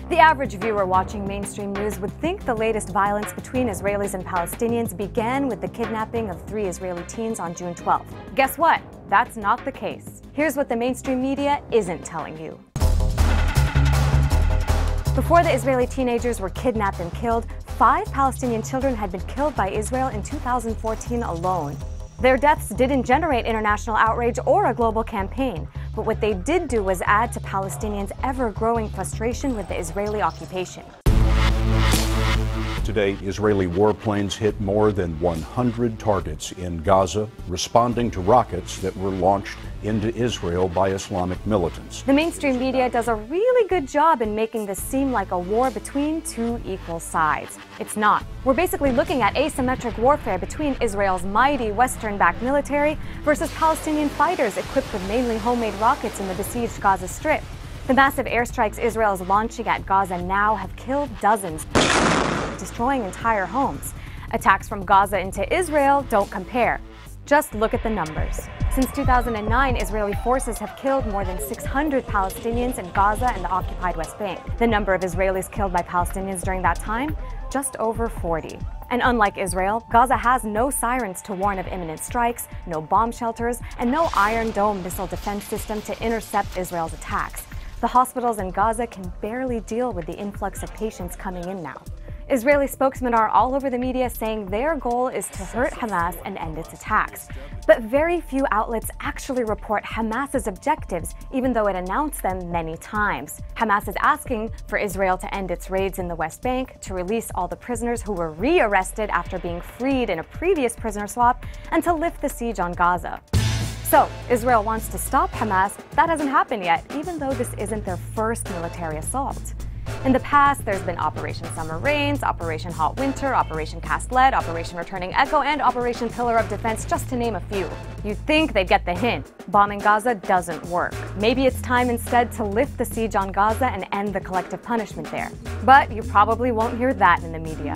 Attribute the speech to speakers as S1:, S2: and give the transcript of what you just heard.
S1: The average viewer watching mainstream news would think the latest violence between Israelis and Palestinians began with the kidnapping of 3 Israeli teens on June 12th. Guess what? That's not the case. Here's what the mainstream media isn't telling you. Before the Israeli teenagers were kidnapped and killed, 5 Palestinian children had been killed by Israel in 2014 alone. Their deaths didn't generate international outrage or a global campaign, but what they did do was add to Palestinians' ever-growing frustration with the Israeli occupation.
S2: Today, Israeli warplanes hit more than 100 targets in Gaza, responding to rockets that were launched into Israel by Islamic militants.
S1: The mainstream media does a really good job in making this seem like a war between 2 equal sides. It's not. We're basically looking at asymmetric warfare between Israel's mighty Western-backed military versus Palestinian fighters equipped with mainly homemade rockets in the besieged Gaza Strip. The massive airstrikes Israel is launching at Gaza now have killed dozens, destroying entire homes. Attacks from Gaza into Israel don't compare. Just look at the numbers. Since 2009, Israeli forces have killed more than 600 Palestinians in Gaza and the occupied West Bank. The number of Israelis killed by Palestinians during that time? Just over 40. And unlike Israel, Gaza has no sirens to warn of imminent strikes, no bomb shelters, and no Iron Dome missile defense system to intercept Israel's attacks. The hospitals in Gaza can barely deal with the influx of patients coming in now. Israeli spokesmen are all over the media saying their goal is to hurt Hamas and end its attacks. But very few outlets actually report Hamas's objectives, even though it announced them many times. Hamas is asking for Israel to end its raids in the West Bank, to release all the prisoners who were re-arrested after being freed in a previous prisoner swap, and to lift the siege on Gaza. So, Israel wants to stop Hamas. That hasn't happened yet, even though this isn't their first military assault. In the past, there's been Operation Summer Rains, Operation Hot Winter, Operation Cast Lead, Operation Returning Echo, and Operation Pillar of Defense, just to name a few. You'd think they'd get the hint. Bombing Gaza doesn't work. Maybe it's time instead to lift the siege on Gaza and end the collective punishment there. But you probably won't hear that in the media.